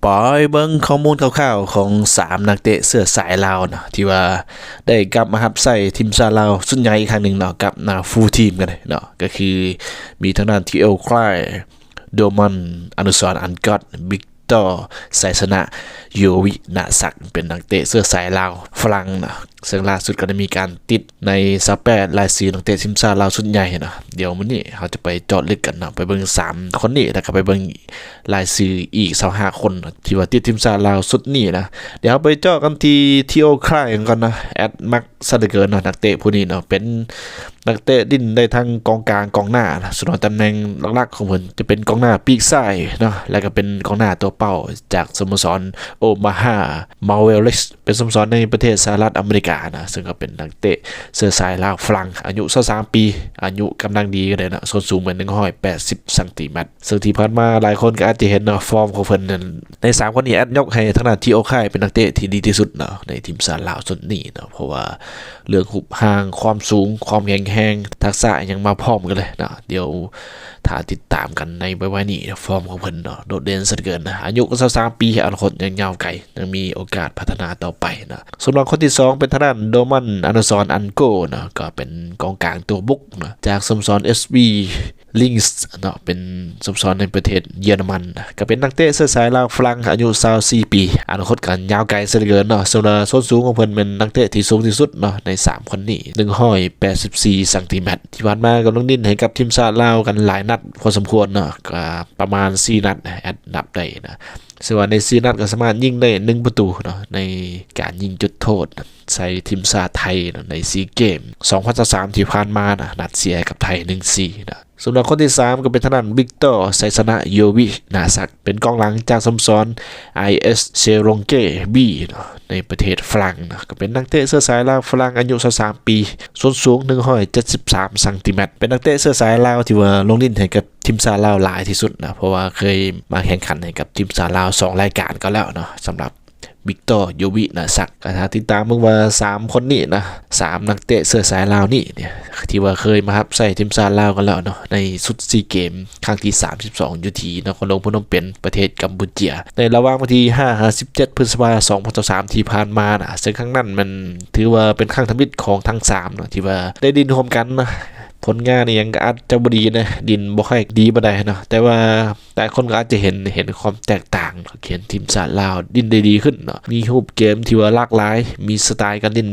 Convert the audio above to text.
ปอยเบิ่งข้อมูลคร่าวๆของ3นักเตะเสื้อสายลาวเนาะที่ว่าได้กลับมารับใช้ทีมชาติลาวสุดใหญ่อีกครั้งหนึ่งเนาะกับฟูลทีมกันเนาะก็คือมีทางด้านทีเอลคลายโดมันอนุสรณ์อันกอตบิ๊กต่อไซสนะโยวินาศักดิ์เป็นนักเตะเสื้อสายลาวฝรั่งนะซึ่งล่าสุดก็ได้มีการติดใน28รายชื่อนักเตะทีมชาติลาวชุดใหญ่นะเดี๋ยวมื้อนี้เราจะไปเจาะลึกกันนะไปเบิ่ง3คนนี้แล้วก็ไปเบิ่งรายชื่ออีก25คนที่ว่าติดทีมชาติลาวชุดนี้นะเดี๋ยวไปเจาะกันที่ทีโอคลายกันก่อนนะแอดมักซะเหลือเกินเนาะนักเตะผู้นี้เนาะเป็นนักเตะดิ้นได้ทั้งกองกลางกองหน้านะส่วนตำแหน่งหลักๆของเพิ่นจะเป็นกองหน้าปีกซ้ายเนาะแล้วก็เป็นกองหน้าตัวเป้าจากสโมสรโอมาฮามาเวลเลสเป็นสโมสรในประเทศสหรัฐอเมริกานะซึ่งก็เป็นนักเตะเสื้อสายลาวฝรั่งอายุ23ปีอายุกำลังดีก็ได้นะส่วนสูงเหมือน180ซนซึ่งที่ผ่านมาหลายคนก็อาจจะเห็นเนาะฟอร์มของเพิ่นใน3คนนี้แอดยกให้ทางด้านที่โอค่ายเป็นนักเตะที่ดีที่สุดเนาะในทีมชาติลาวส่วนนี้เนาะเพราะว่าเรื่องหุบห่างความสูงความแข็งแรงทักษะยังมาพร้อมกันเลยนะเดี๋ยวถ้าติดตามกันในไว้นี้ฟอร์มของเพิ่นเนาะโดดเด่นซะเหลือเกินนะอายุก็23ปีอนาคตยังยาวไกลยังมีโอกาสพัฒนาต่อไปนะส่วนคนที่2เป็นทางด้านโดมันอนุสรณ์อันโกนะก็เป็นกองกลางตัวบุกนะจากสโมสร SB ลิงส์เนาะเป็นสโมสรในประเทศเยอรมันนะก็เป็นนักเตะเสื้อสายลาวฝรั่งอายุ24ปีอนาคตกันยาวไกลซะเหลือเกินเนาะส่วนส้นสูงของเพิ่นเป็นนักเตะที่สูงที่สุดเนาะใน3คนนี้184ซนที่ผ่านมาก็ลงดินให้กับทีมชาติลาวกันหลายนัดพอสมควรเนาะก็ประมาณ4นัดแอดนับได้นะส่วนใน4นัดก็สามารถยิงได้1ประตูเนาะในการยิงจุดโทษใส่ทีมชาติไทยในซีเกม2023ที่ผ่านมานะนัดเสียกับไทย 1-4 นะส่วนคนที่3ก็เป็นทางด้านวิกตอร์ไซสนะโยวินาศักดิ์เป็นกองหลังจากสโมสร IS เชโรงเก้บีในประเทศฝรั่งนะก็เป็นนักเตะเสื้อสายลาวฝรั่งอายุ23ปีส่วนสูง173ซนเป็นนักเตะเสื้อสายลาวที่ว่าลงเล่นให้กับทีมชาติลาวหลายที่สุดนะเพราะว่าเคยมาแข่งขันให้กับทีมชาติลาว2รายการก็แล้วเนาะสำหรับวิกตอร์โยวินาศักดิ์ถ้าติดตามมึงว่า3คนนี้นะ3นักเตะเสื้อสายลาวนี่เนี่ยที่ว่าเคยมารับใส่ทีมชาติลาวกันแล้วเนาะในชุดซีเกมครั้งที่32อยู่ที่นครหลวงพนมเปญประเทศกัมพูชาในระหว่างวันที่5-17พฤษภาคม2023ที่ผ่านมานะซึ่งครั้งนั้นมันถือว่าเป็นครั้งทำอิฐของทั้ง3เนาะที่ว่าได้ดินร่วมกันนะผลงานนี่ยังอาจจะบ่ดีนะดินบ่ค่อยดีบ่ได้เนาะแต่ว่าหลายคนก็อาจจะเห็นความแตกต่างเขียนทีมชาติลาวดินได้ดีขึ้นเนาะมีรูปเกมที่ว่าหลากหลายมีสไตล์การเล่น